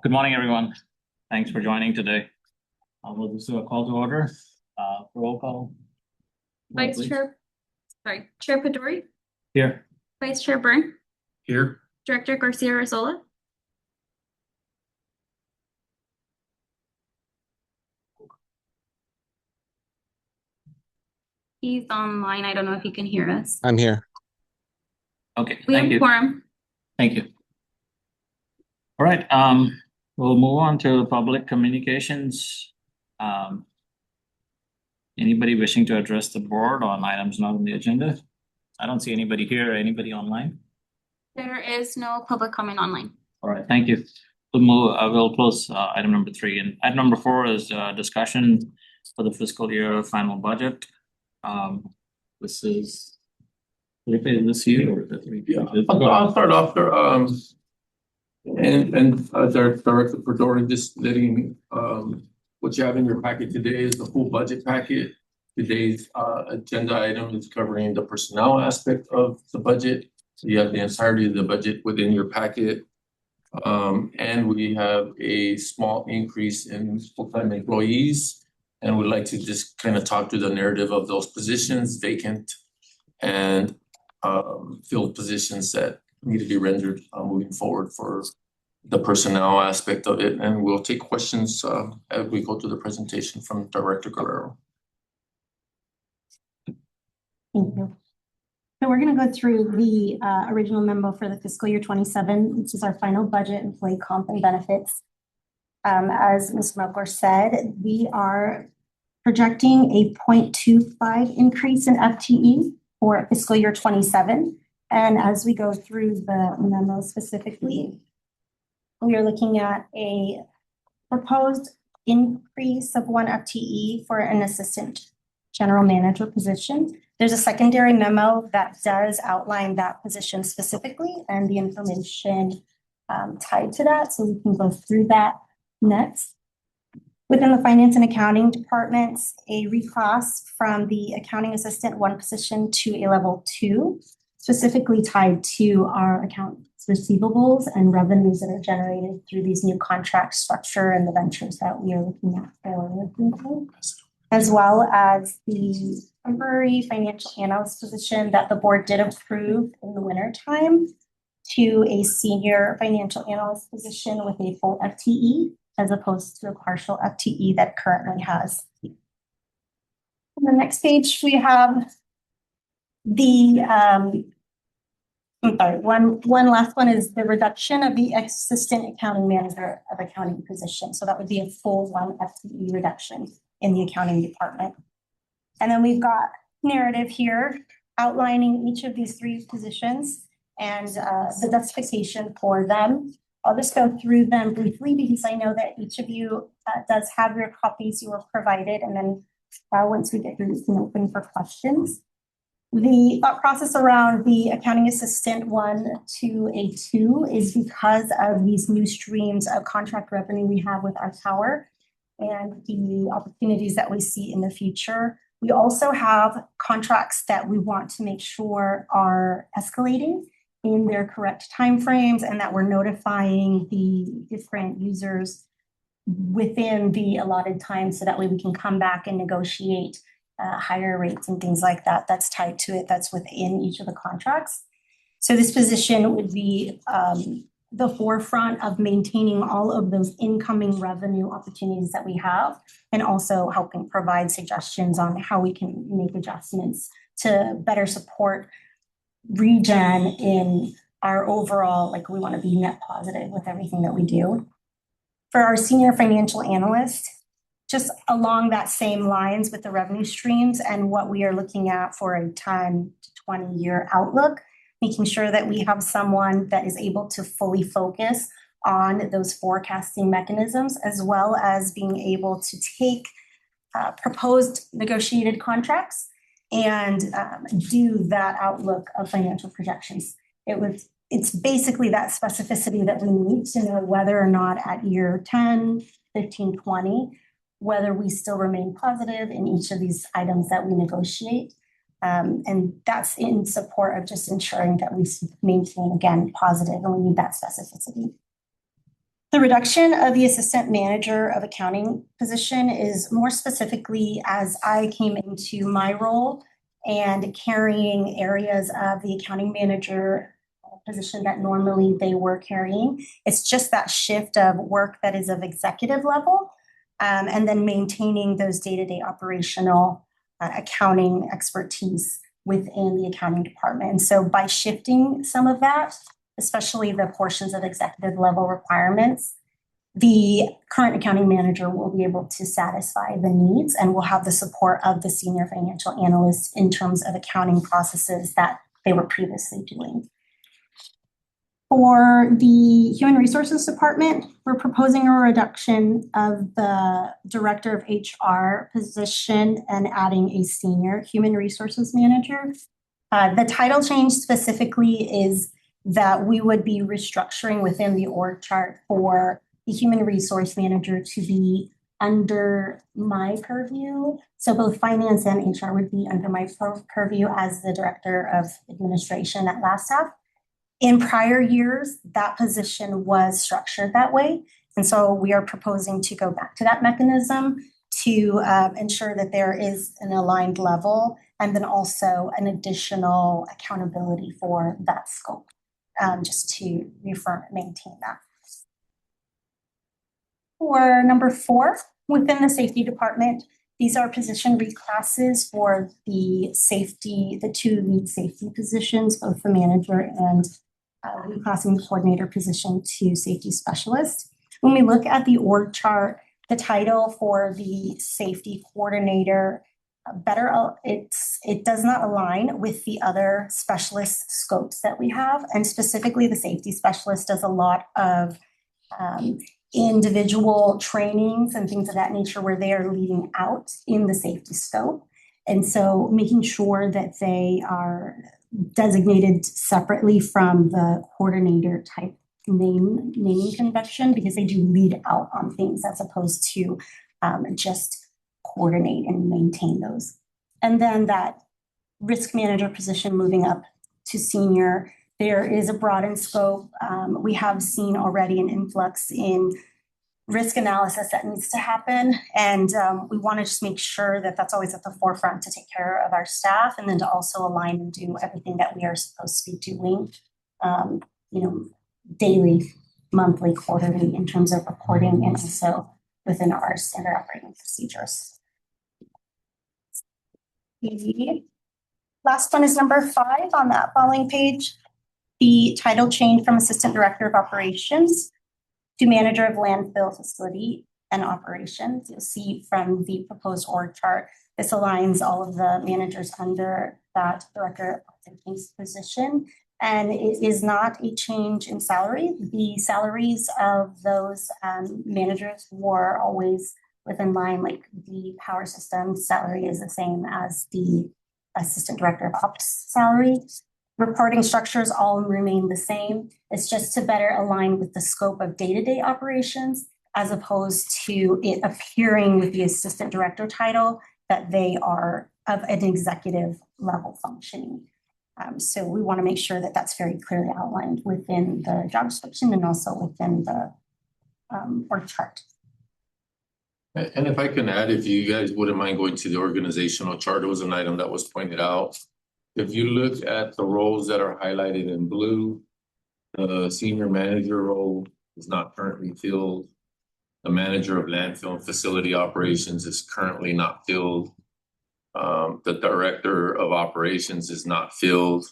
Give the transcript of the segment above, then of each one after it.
Good morning, everyone. Thanks for joining today. We'll just do a call to order. Roll call. Chair Pedori. Here. Vice Chair Byrne. Here. Director Garcia Arzola. He's online. I don't know if he can hear us. I'm here. Okay, we thank have you. Quorum. Thank you. All right, we'll move on to public communications. Anybody wishing to address the board on items not on the agenda? I don't see anybody here or anybody online. There is no public comment online. All right, thank you. We'll close item number 3. And item number 4 is discussion for the fiscal year final budget. This is this year or I'll start off there. Director Pedori, just letting what you have in your packet today is the full budget packet. Today's agenda item is covering the personnel aspect of the budget. So you have the entirety of the budget within your packet. And we have a small increase in full-time employees. And we'd like to just kind of talk through the narrative of those positions, vacant and filled positions that need to be rendered moving forward for the personnel aspect of it. And we'll take questions as we go through the presentation from Director Guerrero. Thank you. So we're going to go through the original memo for the fiscal year 27, which is our final budget, employee comp and benefits. As Mr. Melchor said, we are projecting a 0.25 increase in FTE for fiscal year 27. And as we go through the memo specifically, we are looking at a proposed increase of 1 FTE for an assistant general manager position. There's a secondary memo that does outline that position specifically and the information tied to that. So we can go through that next. Within the finance and accounting departments, a reclass from the accounting assistant 1 position to a level 2, specifically tied to our accounts receivables and revenues that are generated through these new contract structure and the ventures that we are looking at for, as well as the temporary financial analyst position that the board did approve in the winter time to a senior financial analyst position with a full FTE as opposed to a partial FTE that currently has. On the next page, we have the one last one is the reduction of the assistant accounting manager of accounting position. So that would be a full 1 FTE reduction in the accounting department. And then we've got narrative here outlining each of these 3 positions and the justification for them. I'll just go through them briefly because I know that each of you does have your copies you were provided. And then once we get through, we can open for questions. The thought process around the accounting assistant 1 to a 2 is because of these new streams of contract revenue we have with our tower and the opportunities that we see in the future. We also have contracts that we want to make sure are escalating in their correct timeframes and that we're notifying the different users within the allotted time so that way we can come back and negotiate higher rates and things like that. That's tied to it. That's within each of the contracts. So this position would be the forefront of maintaining all of those incoming revenue opportunities that we have and also helping provide suggestions on how we can make adjustments to better support ReGen in our overall, like we want to be net positive with everything that we do. For our senior financial analyst, just along that same lines with the revenue streams and what we are looking at for a 10 to 20 year outlook, making sure that we have someone that is able to fully focus on those forecasting mechanisms, as well as being able to take proposed negotiated contracts and do that outlook of financial projections. It's basically that specificity that we need to know whether or not at year 10, 15, 20, whether we still remain positive in each of these items that we negotiate. And that's in support of just ensuring that we maintain, again, positive, and we need that specificity. The reduction of the assistant manager of accounting position is more specifically as I came into my role and carrying areas of the accounting manager position that normally they were carrying. It's just that shift of work that is of executive level, and then maintaining those day-to-day operational accounting expertise within the accounting department. And so by shifting some of that, especially the portions of executive level requirements, the current accounting manager will be able to satisfy the needs and will have the support of the senior financial analyst in terms of accounting processes that they were previously doing. For the Human Resources Department, we're proposing a reduction of the Director of HR position and adding a Senior Human Resources Manager. The title change specifically is that we would be restructuring within the org chart for the Human Resource Manager to be under my purview. So both finance and HR would be under my purview as the Director of Administration at LASTAF. In prior years, that position was structured that way. And so we are proposing to go back to that mechanism to ensure that there is an aligned level and then also an additional accountability for that scope, just to maintain that. For number 4, within the safety department, these are position reclasses for the 2 lead safety positions, both the manager and reclassing the coordinator position to safety specialist. When we look at the org chart, the title for the safety coordinator it does not align with the other specialist scopes that we have, and specifically the safety specialist does a lot of individual trainings and things of that nature where they are leading out in the safety scope. And so making sure that they are designated separately from the coordinator type naming convention, because they do lead out on things as opposed to just coordinate and maintain those. And then that risk manager position moving up to senior, there is a broadened scope. We have seen already an influx in risk analysis that needs to happen. And we want to just make sure that that's always at the forefront to take care of our staff, and then to also align and do everything that we are supposed to be doing, daily, monthly, quarterly in terms of reporting and also within our standard operating procedures. The last one is number 5 on that following page. The title change from Assistant Director of Operations to Manager of Landfill Facility and Operations. You'll see from the proposed org chart, this aligns all of the managers under that Director of Operations position. And it is not a change in salary. The salaries of those managers were always within line, like the power systems salary is the same as the Assistant Director of Ops salary. Reporting structures all remain the same. It's just to better align with the scope of day-to-day operations, as opposed to it appearing with the assistant director title that they are of an executive level functioning. So we want to make sure that that's very clearly outlined within the job description and also within the org chart. And if I can add, if you guys wouldn't mind going to the organizational chart, it was an item that was pointed out. If you look at the roles that are highlighted in blue, the senior manager role is not currently filled. The manager of landfill and facility operations is currently not filled. The director of operations is not filled.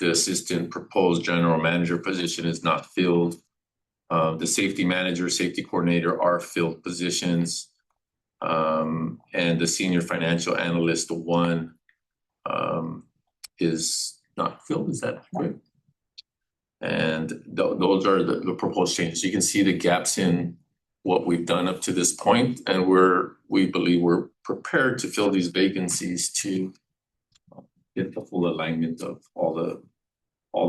The assistant proposed general manager position is not filled. The safety manager, safety coordinator are filled positions. And the senior financial analyst 1 is not filled. Is that right? And those are the proposed changes. You can see the gaps in what we've done up to this point, and we believe we're prepared to fill these vacancies to get the full alignment of all the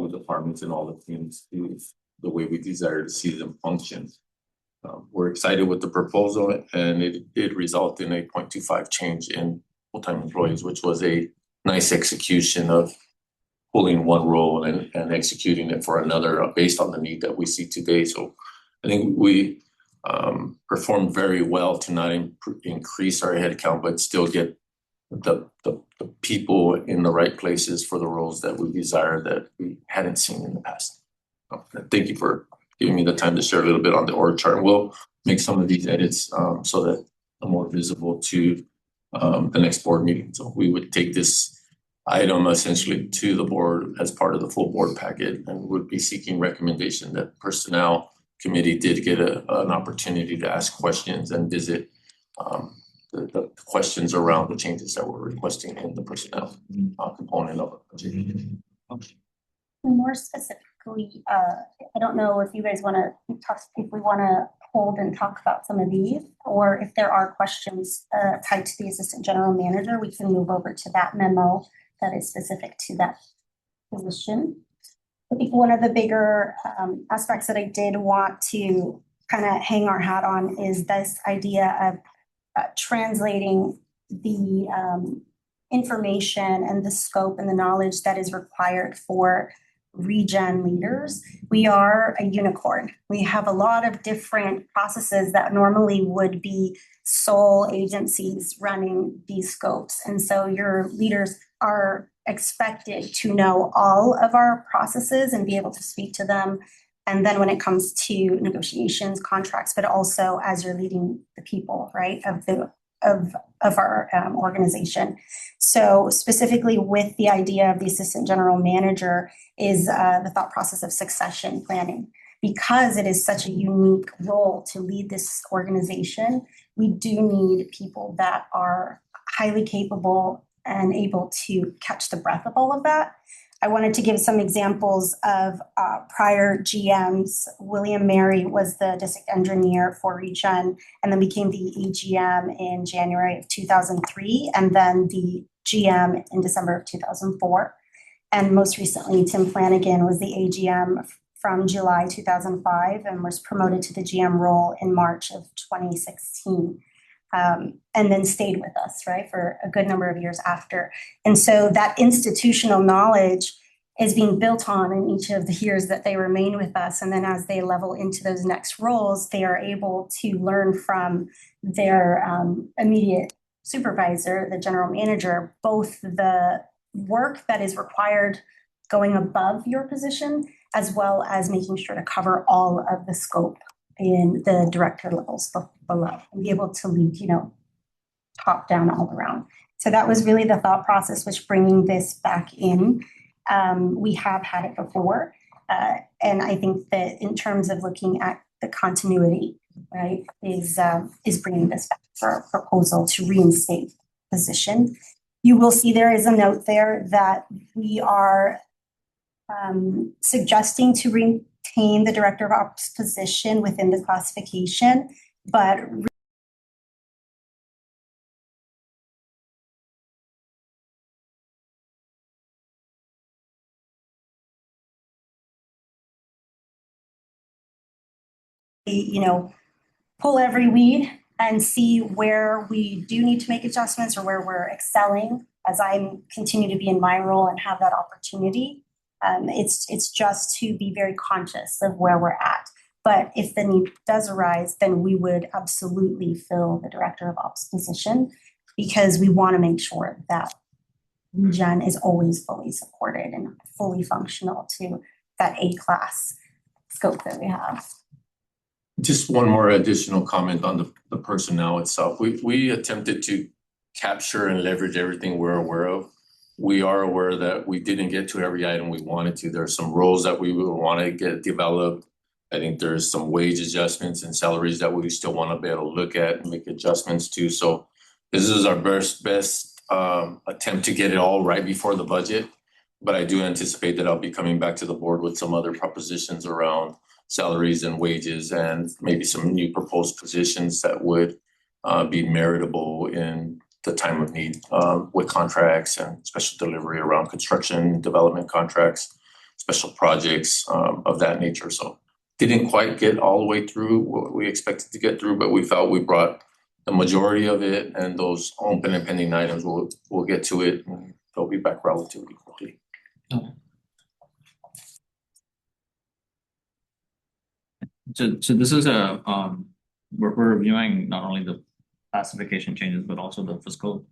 departments and all the teams to the way we desire to see them function. We're excited with the proposal, and it did result in a 0.25 change in full-time employees, which was a nice execution of pulling one role and executing it for another based on the need that we see today. So I think we performed very well to not increase our headcount, but still get the people in the right places for the roles that we desire that we hadn't seen in the past. Thank you for giving me the time to share a little bit on the org chart. We'll make some of these edits so that are more visible to the next board meeting. So we would take this item essentially to the board as part of the full board packet and would be seeking recommendation that personnel committee did get an opportunity to ask questions and visit the questions around the changes that we're requesting in the personnel component of it. More specifically, I don't know if you guys want to talk, if we want to hold and talk about some of these, or if there are questions tied to the assistant general manager, we can move over to that memo that is specific to that position. I think one of the bigger aspects that I did want to kind of hang our hat on is this idea of translating the information and the scope and the knowledge that is required for ReGen leaders. We are a unicorn. We have a lot of different processes that normally would be sole agencies running these scopes. And so your leaders are expected to know all of our processes and be able to speak to them. And then when it comes to negotiations, contracts, but also as you're leading the people, right, of our organization. So specifically with the idea of the assistant general manager is the thought process of succession planning. Because it is such a unique role to lead this organization, we do need people that are highly capable and able to catch the breath of all of that. I wanted to give some examples of prior GMs. William Mary was the district engineer for ReGen and then became the AGM in January of 2003 and then the GM in December of 2004. And most recently, Tim Flanagan was the AGM from July 2005 and was promoted to the GM role in March of 2016. And then stayed with us, right, for a good number of years after. And so that institutional knowledge is being built on in each of the years that they remain with us. And then as they level into those next roles, they are able to learn from their immediate supervisor, the general manager, both the work that is required going above your position, as well as making sure to cover all of the scope in the director levels below and be able to lead, top down all around. So that was really the thought process, which bringing this back in. We have had it before. And I think that in terms of looking at the continuity, right, is bringing this back for a proposal to reinstate position. You will see there is a note there that we are suggesting to retain the director of ops position within the classification, but pull every weed and see where we do need to make adjustments or where we're excelling as I continue to be in my role and have that opportunity. It's just to be very conscious of where we're at. But if the need does arise, then we would absolutely fill the director of ops position because we want to make sure that ReGen is always fully supported and fully functional to that A-class scope that we have. Just one more additional comment on the personnel itself. We attempted to capture and leverage everything we're aware of. We are aware that we didn't get to every item we wanted to. There are some roles that we would want to get developed. I think there's some wage adjustments and salaries that we still want to be able to look at and make adjustments to. So this is our best attempt to get it all right before the budget. But I do anticipate that I'll be coming back to the board with some other propositions around salaries and wages and maybe some new proposed positions that would be meritable in the time of need with contracts and special delivery around construction, development contracts, special projects of that nature. So didn't quite get all the way through what we expected to get through, but we felt we brought the majority of it, and those open and pending items, we'll get to it and they'll be back relatively quickly. So this is we're reviewing not only the classification changes, but also the fiscal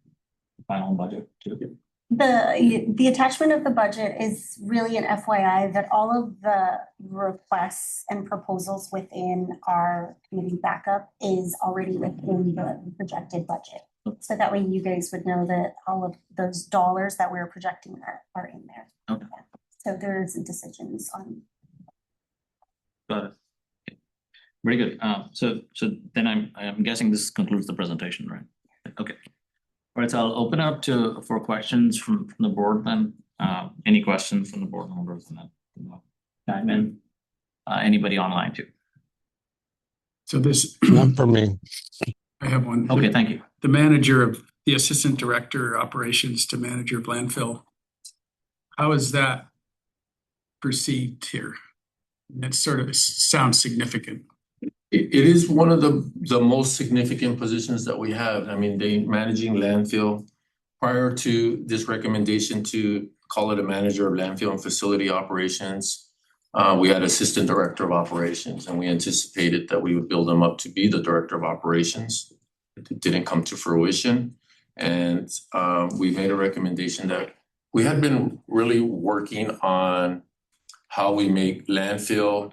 final budget too. The attachment of the budget is really an FYI that all of the requests and proposals within our committee backup is already within the projected budget. So that way you guys would know that all of those dollars that we're projecting are in there. Okay. Yeah. So there's decisions on. Got it. Okay. Very good. So then I'm guessing this concludes the presentation, right? Okay. All right, so I'll open up for questions from the board then. Any questions from the board members and then chime in. Anybody online too? So this, Not for me. I have one. Okay, thank you. The manager of the assistant director operations to manager of landfill. How is that perceived here? It sort of sounds significant. It is one of the most significant positions that we have. I mean, they managing landfill. Prior to this recommendation to call it a manager of landfill and facility operations, we had assistant director of operations, and we anticipated that we would build them up to be the director of operations. It didn't come to fruition, and we made a recommendation that we had been really working on how we make landfill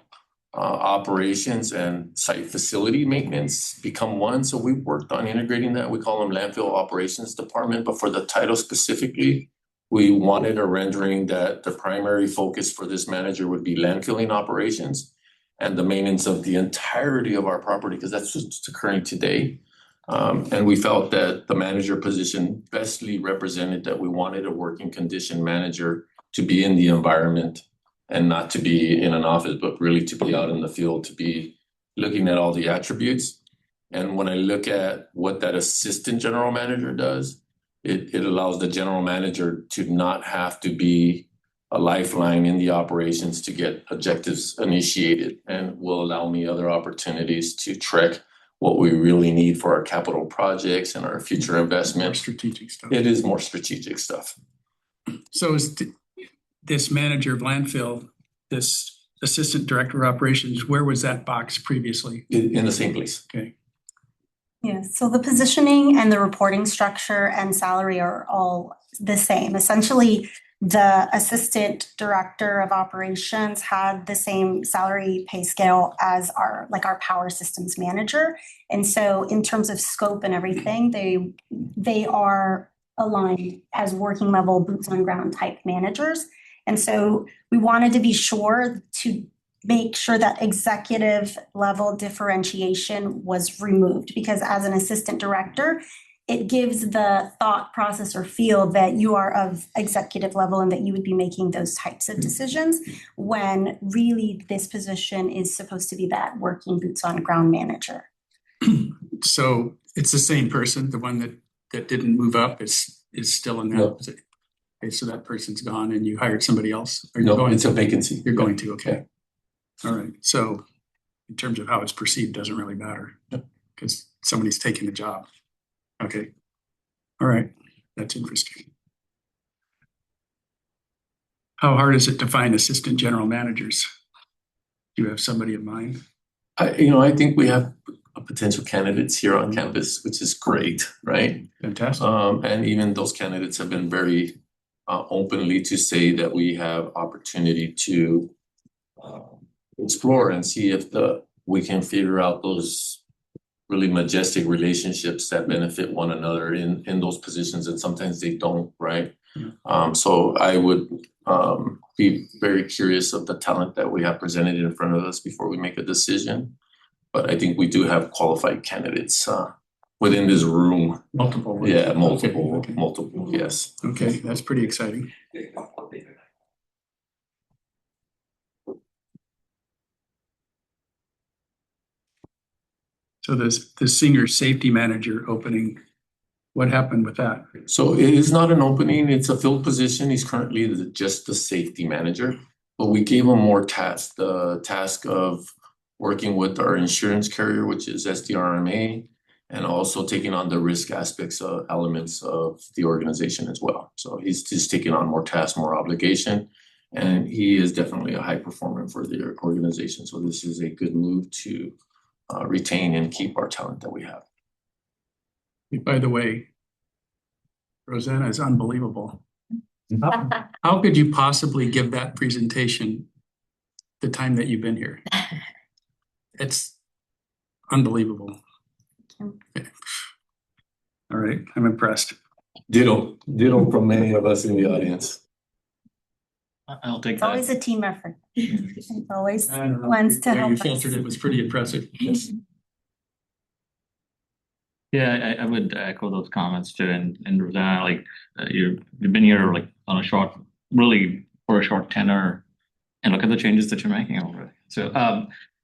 operations and site facility maintenance become one. So we worked on integrating that. We call them landfill operations department, but for the title specifically, we wanted a rendering that the primary focus for this manager would be landfilling operations and the maintenance of the entirety of our property, because that's what's occurring today. And we felt that the manager position bestly represented that we wanted a working condition manager to be in the environment and not to be in an office, but really to be out in the field, to be looking at all the attributes. And when I look at what that assistant general manager does, it allows the general manager to not have to be a lifeline in the operations to get objectives initiated, and will allow me other opportunities to track what we really need for our capital projects and our future More investments. strategic stuff. It is more strategic stuff. So is this manager of landfill, this assistant director of operations, where was that box previously? In the same place. Okay. Yeah, so the positioning and the reporting structure and salary are all the same. Essentially, the assistant director of operations had the same salary pay scale as our power systems manager. And so in terms of scope and everything, they are aligned as working level boots on ground type managers. And so we wanted to be sure to make sure that executive level differentiation was removed, because as an assistant director, it gives the thought process or feel that you are of executive level and that you would be making those types of decisions, when really this position is supposed to be that working boots on ground manager. So it's the same person, the one that didn't move up is still in that No. position. Okay, so that person's gone and you hired somebody else? Or No, it's a vacancy. You're going to, okay. All right, so in terms of how it's perceived, doesn't really matter because somebody's taking the job. Okay, all right, that's interesting. How hard is it to find assistant general managers? Do you have somebody in mind? I think we have potential candidates here on campus, which is great, right? Fantastic. And even those candidates have been very openly to say that we have opportunity to explore and see if we can figure out those really majestic relationships that benefit one another in those positions, and sometimes they don't, right? So I would be very curious of the talent that we have presented in front of us before we make a decision. But I think we do have qualified candidates within this room. Multiple. Yeah, multiple, Okay. multiple, yes. Okay, that's pretty exciting. So the senior safety manager opening, what happened with that? So it is not an opening, it's a filled position. He's currently just the safety manager, but we gave him more tasks, the task of working with our insurance carrier, which is SDRMA, and also taking on the risk aspects of elements of the organization as well. So he's just taking on more tasks, more obligation. And he is definitely a high performer for the organization. So this is a good move to retain and keep our talent that we have. By the way, Rosanna is unbelievable. How could you possibly give that presentation the time that you've been here? It's unbelievable. Okay. All right, I'm impressed. Ditto from many of us in the audience. I'll take It's always that. a team effort. It's always I don't know, wants to the way help you us. filtered it was pretty impressive. Yes. Yeah, I would echo those comments too, and Rosanna, like you've been here like on a short, really for a short tenure, and look at the changes that you're making already. So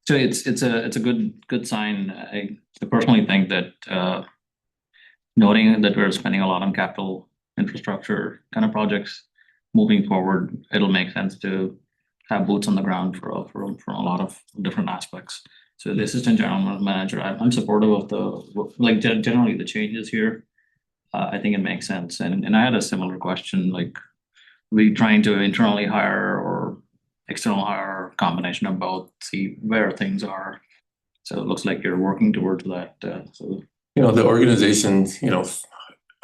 so it's a good sign. I personally think that noting that we're spending a lot on capital infrastructure kind of projects moving forward, it'll make sense to have boots on the ground for a lot of different aspects. So the assistant general manager, I'm supportive of generally the changes here. I think it makes sense. And I had a similar question, like we trying to internally hire or external hire, combination of both, see where things are. So it looks like you're working towards that. So The organization,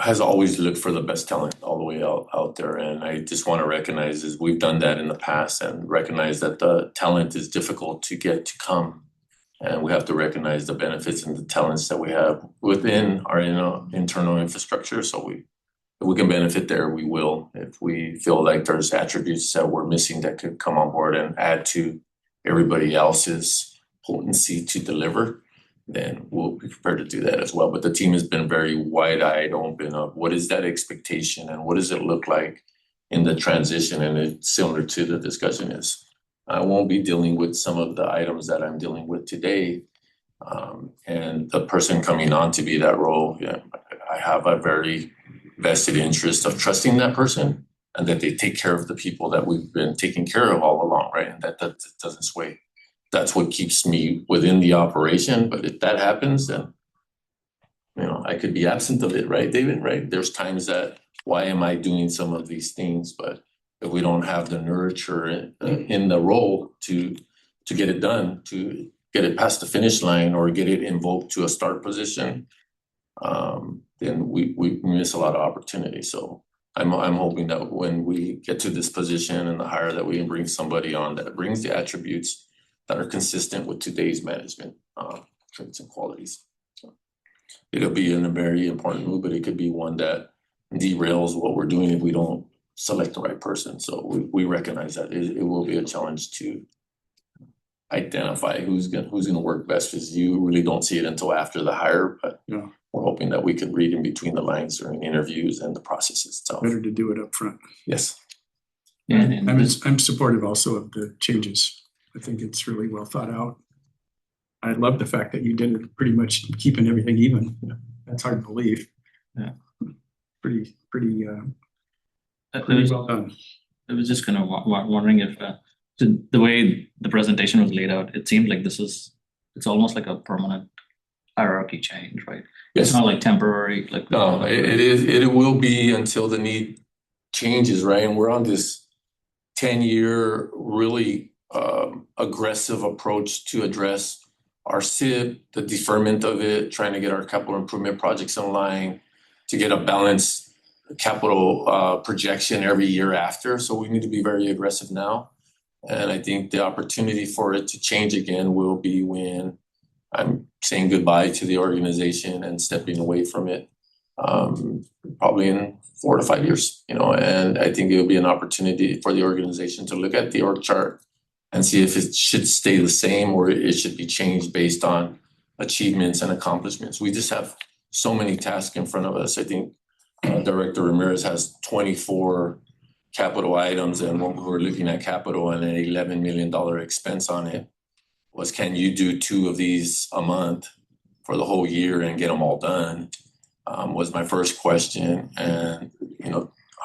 has always looked for the best talent all the way out there. And I just want to recognize is we've done that in the past and recognize that the talent is difficult to get to come. And we have to recognize the benefits and the talents that we have within our internal infrastructure. So if we can benefit there, we will. If we feel like there's attributes that we're missing that could come on board and add to everybody else's potency to deliver, then we'll be prepared to do that as well. But the team has been very wide-eyed, open of what is that expectation and what does it look like in the transition? And it's similar to the discussion is I won't be dealing with some of the items that I'm dealing with today. And the person coming on to be that role, I have a very vested interest of trusting that person and that they take care of the people that we've been taking care of all along, right? And that doesn't sway. That's what keeps me within the operation. But if that happens, then, I could be absent of it, right, David, right? There's times that, why am I doing some of these things? But if we don't have the nurture in the role to get it done, to get it past the finish line or get it invoked to a start position, then we miss a lot of opportunity. So I'm hoping that when we get to this position and the hire that we can bring somebody on that brings the attributes that are consistent with today's management traits and qualities. So it'll be a very important move, but it could be one that derails what we're doing if we don't select the right person. So we recognize that it will be a challenge to identify who's gonna work best, because you really don't see it until after the hire. But we're hoping that we can read in between the lines during interviews and the process itself. Better to do it up front. Yes. yeah, and I'm supportive also of the changes. I think it's really well thought out. I love the fact that you did it pretty much keeping everything even. That's hard to believe. Yeah. Pretty it was, well done. I was just kind of wondering if the way the presentation was laid out, it seemed like it's almost like a permanent hierarchy change, right? Yes. It's not like temporary, like No, it will be until the need changes, right? And we're on this 10-year really aggressive approach to address our SIP, the deferment of it, trying to get our capital improvement projects in line, to get a balanced capital projection every year after. So we need to be very aggressive now. And I think the opportunity for it to change again will be when I'm saying goodbye to the organization and stepping away from it, probably in 4 to 5 years, and I think it'll be an opportunity for the organization to look at the org chart and see if it should stay the same or it should be changed based on achievements and accomplishments. We just have so many tasks in front of us. I think Director Ramirez has 24 capital items, and when we were looking at capital and an $11 million expense on it, was can you do 2 of these a month for the whole year and get them all done? Was my first question. And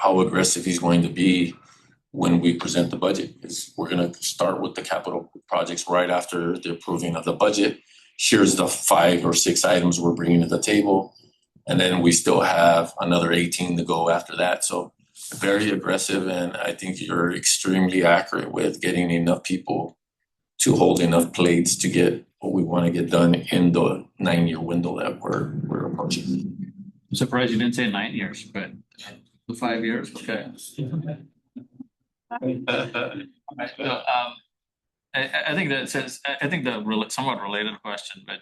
how aggressive he's going to be when we present the budget is we're going to start with the capital projects right after the approving of the budget. Here's the 5 or 6 items we're bringing to the table, and then we still have another 18 to go after that. So very aggressive, and I think you're extremely accurate with getting enough people to hold enough plates to get what we want to get done in the 9-year window that we're approaching. I'm surprised you didn't say 9 years, but the 5 years, okay. I think that says, I think somewhat related question, but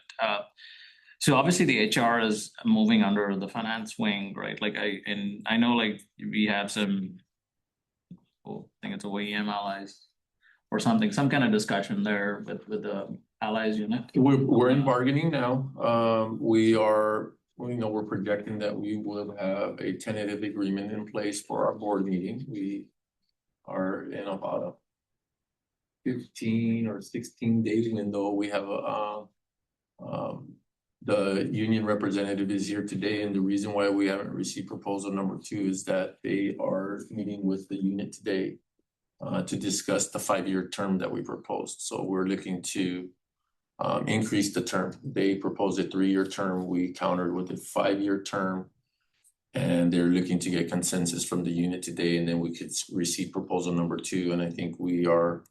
so obviously the HR is moving under the finance wing, right? Like I know like we have some, I think it's OEM allies or something, some kind of discussion there with the allies unit. We're in bargaining now. We're projecting that we will have a tentative agreement in place for our board meeting. We are in about a 15 or 16 days window. We have the union representative is here today, and the reason why we haven't received proposal number 2 is that they are meeting with the unit today to discuss the 5-year term that we proposed. So we're looking to increase the term. They proposed a 3-year term. We countered with a 5-year term, and they're looking to get consensus from the unit today, and then we could receive proposal number 2. And I think we are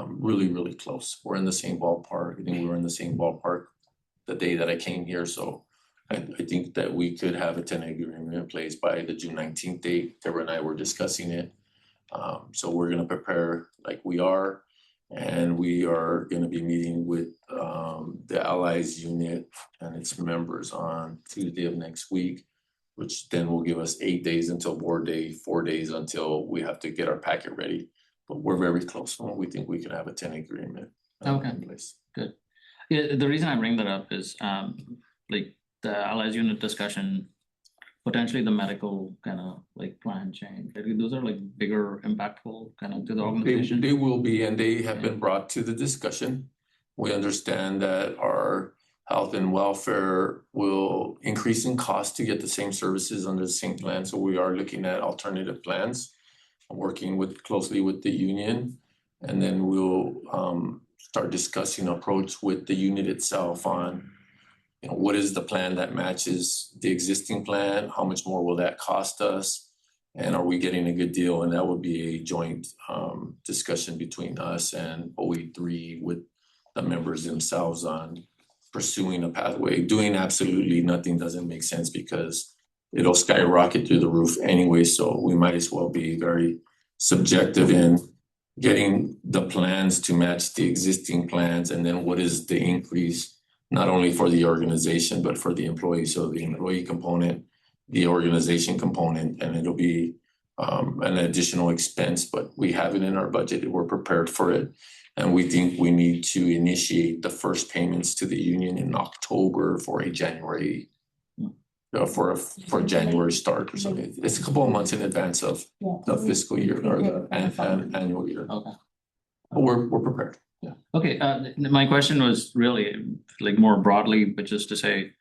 really, really close. We're in the same ballpark. I think we were in the same ballpark the day that I came here. So I think that we could have a tentative agreement in place by the June 19th date. Deborah and I were discussing it. So we're going to prepare like we are, and we are going to be meeting with the Allies unit and its members on Tuesday of next week, which then will give us 8 days until board day, 4 days until we have to get our packet ready. But we're very close. We think we can have a tentative agreement in place. Good. Yeah, the reason I bring that up is like the allies unit discussion, potentially the medical kind of like plan change. Like, those are like bigger, impactful kind of to the organization. They will be, and they have been brought to the discussion. We understand that our health and welfare will increase in cost to get the same services under the same plan. So we are looking at alternative plans, working closely with the union, and then we'll start discussing approach with the unit itself on, what is the plan that matches the existing plan? How much more will that cost us? And are we getting a good deal? And that would be a joint discussion between us and OE3 with the members themselves on pursuing a pathway. Doing absolutely nothing doesn't make sense because it'll skyrocket through the roof anyway. So we might as well be very subjective in getting the plans to match the existing plans, and then what is the increase, not only for the organization, but for the employee. So the employee component, the organization component, and it'll be an additional expense, but we have it in our budget. We're prepared for it. And we think we need to initiate the first payments to the union in October for a January, for January start or something. It's a couple of months in advance of the fiscal year or the annual year. Okay. But we're prepared. Yeah. Okay. My question was really like more broadly, but just to say,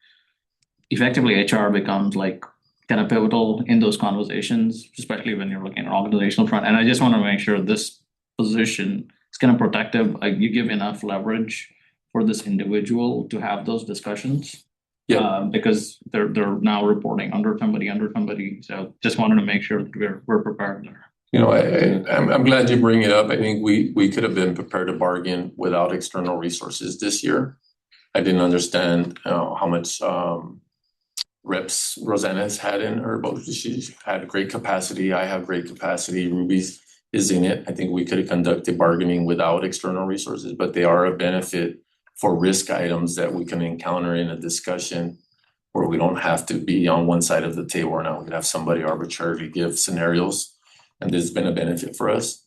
effectively HR becomes like kind of pivotal in those conversations, especially when you're looking at an organizational front. And I just want to make sure this position is kind of protective. Like, you give enough leverage for this individual to have those discussions. Yeah, because they're now reporting under somebody. So just wanted to make sure that we're prepared there. I'm glad you bring it up. I think we could have been prepared to bargain without external resources this year. I didn't understand how much reps Rosanna has had in her, but she's had great capacity. I have great capacity. Ruby's is in it. I think we could have conducted bargaining without external resources, but they are a benefit for risk items that we can encounter in a discussion where we don't have to be on one side of the table, or now we can have somebody arbitrarily give scenarios. And there's been a benefit for us.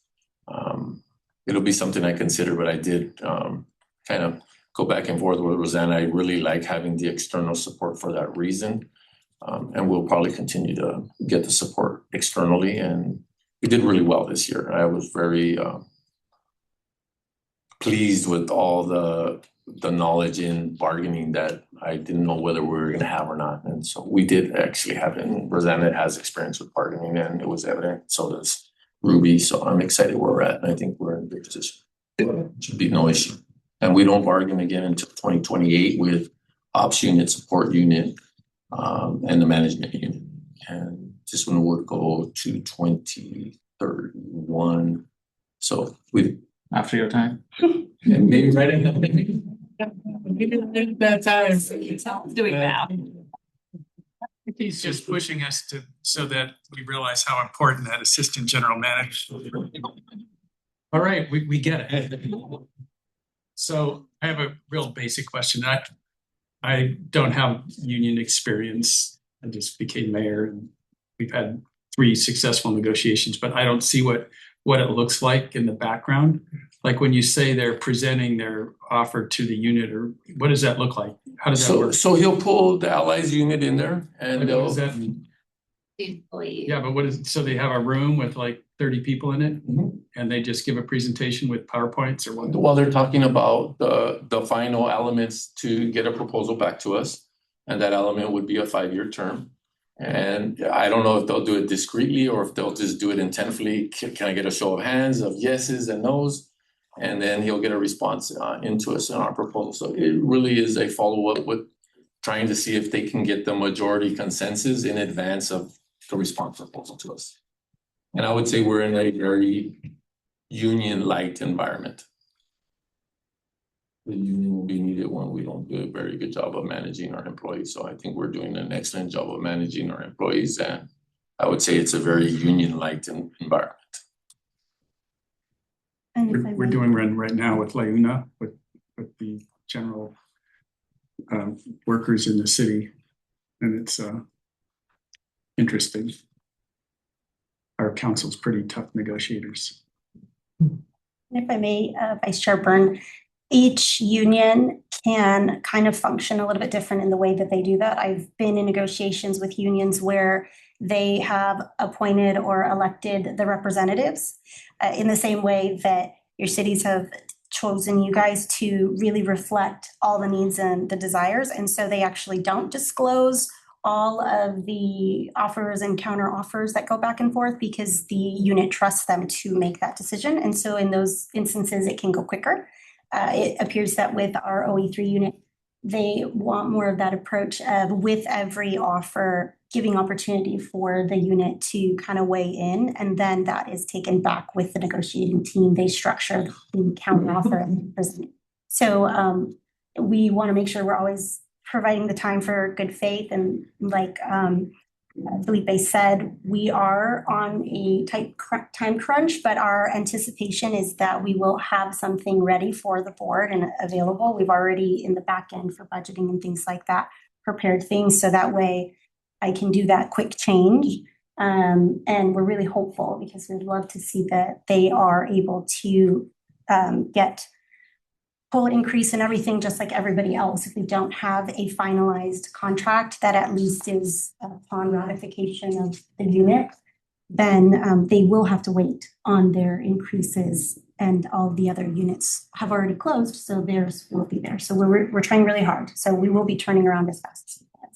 It'll be something I consider, but I did kind of go back and forth with Rosanna. I really like having the external support for that reason. And we'll probably continue to get the support externally. And we did really well this year. I was very pleased with all the knowledge in bargaining that I didn't know whether we were going to have or not. And so we did actually have it. And Rosanna has experience with bargaining, and it was evident. So does Ruby. So I'm excited where we're at. And I think we're in a good position. It should be no issue. And we don't bargain again until 2028 with ops unit, support unit, and the management unit. And this one would go to 2031. So we After your time. maybe right in that time. Doing math. He's just pushing us to, so that we realize how important that assistant general manager. All right, we get it. So I have a real basic question. I don't have union experience. I just became mayor and we've had 3 successful negotiations, but I don't see what it looks like in the background. Like when you say they're presenting their offer to the unit, or what does that look like? How does that work? So he'll pull the allies unit in there and Like, what they'll. does that mean? Employee. Yeah, but what is, so they have a room with like 30 people in it Mhm. and they just give a presentation with PowerPoints or what? While they're talking about the final elements to get a proposal back to us, and that element would be a 5-year term. And I don't know if they'll do it discreetly or if they'll just do it intentionally. Can I get a show of hands of yeses and nos? And then he'll get a response into us in our proposal. So it really is a follow-up with trying to see if they can get the majority consensus in advance of the response proposal to us. And I would say we're in a very union light environment. The union will be needed when we don't do a very good job of managing our employees. So I think we're doing an excellent job of managing our employees, and I would say it's a very union light environment. And if I We're may- doing one right now with Launa, with the general workers in the city. And it's interesting. Our council's pretty tough negotiators. If I may, Vice Chair Byrne, each union can kind of function a little bit different in the way that they do that. I've been in negotiations with unions where they have appointed or elected the representatives in the same way that your cities have chosen you guys to really reflect all the needs and the desires. And so they actually don't disclose all of the offers and counter offers that go back and forth because the unit trusts them to make that decision. And so in those instances, it can go quicker. It appears that with our OE3 unit, they want more of that approach of with every offer, giving opportunity for the unit to kind of weigh in. And then that is taken back with the negotiating team. They structure the counter offer and present it. So we want to make sure we're always providing the time for good faith. And like Felipe said, we are on a tight time crunch, but our anticipation is that we will have something ready for the board and available. We've already in the back end for budgeting and things like that, prepared things. So that way I can do that quick change. And we're really hopeful because we'd love to see that they are able to get full increase in everything, just like everybody else. If we don't have a finalized contract that at least is upon ratification of the unit, then they will have to wait on their increases, and all the other units have already closed, so theirs will be there. So we're trying really hard. So we will be turning around as fast as we can,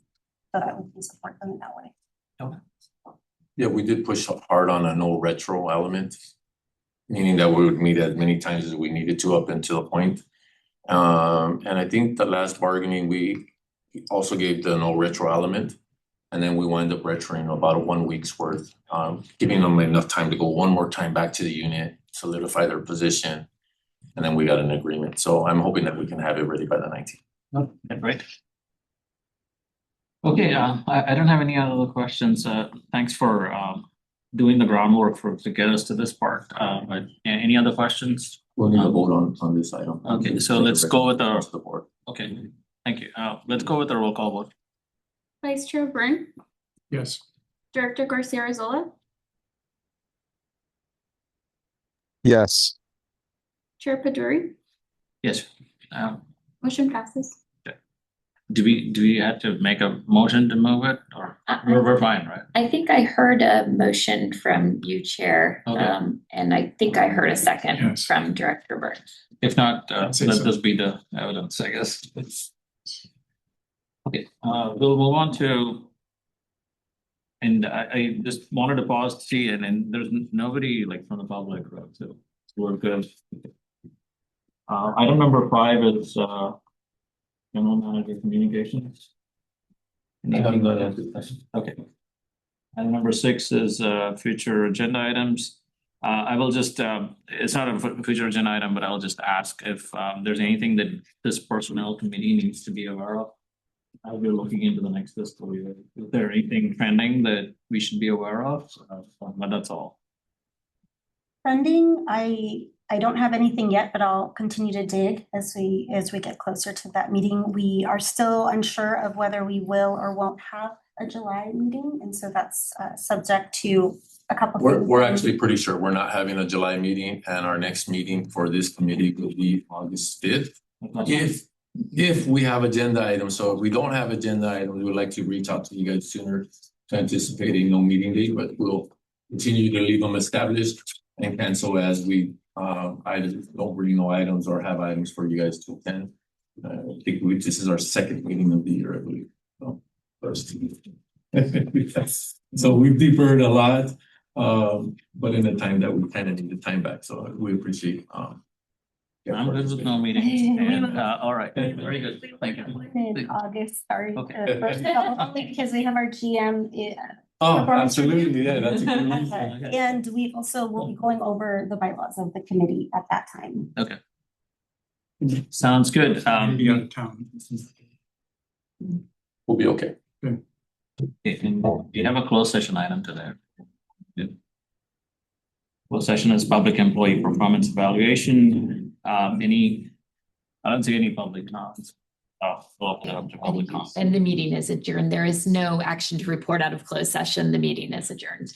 so that we can support them in that way. Okay. Yeah, we did push hard on a no retro element, meaning that we would meet as many times as we needed to up until a point. And I think the last bargaining, we also gave the no retro element. And then we wind up retroing about 1 week's worth, giving them enough time to go one more time back to the unit, solidify their position. And then we got an agreement. So I'm hoping that we can have it ready by the 19th. Okay, great. Okay, I don't have any other questions. Thanks for doing the groundwork to get us to this part. But any other questions? We'll need to vote on this item. Okay, so let's go with To the board. okay, thank you. Let's go with the roll call vote. Vice Chair Byrne, Yes. Director Garcia Arzola, Yes. Chair Paduri, Yes. motion passes. Do we have to make a motion to move it, or we're fine, right? I think I heard a motion from you, Chair. Okay. And I think I heard a second Yes. from Director Burke. If not, I'd say let so. this be the evidence, I guess. Okay, we'll move on to. And I just wanted to pause to see, and then there's nobody like from the public, right, so we're good. Item number 5 is General Manager Communications. I'm gonna answer the question. Okay. Item number 6 is future agenda items. I will just, it's not a future agenda item, but I'll just ask if there's anything that this personnel committee needs to be aware of. As we're looking into the next fiscal year, is there anything trending that we should be aware of? But that's all. Funding, I don't have anything yet, but I'll continue to dig as we get closer to that meeting. We are still unsure of whether we will or won't have a July meeting, and so that's subject to a couple of things. We're actually pretty sure we're not having a July meeting, and our next meeting for this committee will be August 5th. If we have agenda items, so if we don't have agenda items, we would like to reach out to you guys sooner to anticipating no meeting date, but we'll continue to leave them established and cancel as we either don't bring no items or have items for you guys to attend. I think this is our second meeting of the year, I believe. So, first. So we've deferred a lot, but in the time that we kind of need the time back. So we appreciate I'm good with no meetings. And, all right, very good. Thank you. In August, sorry. Okay. First of all, only because we have our GM. Oh, absolutely, yeah, that's a good reason. And we also will be going over the bylaws of the committee at that time. Okay. Sounds good. Be out of town. We'll be okay. You have a closed session item today. Closed session is public employee performance evaluation. I don't see any public comments. We'll open it up to public comments. And the meeting is adjourned. There is no action to report out of closed session. The meeting is adjourned.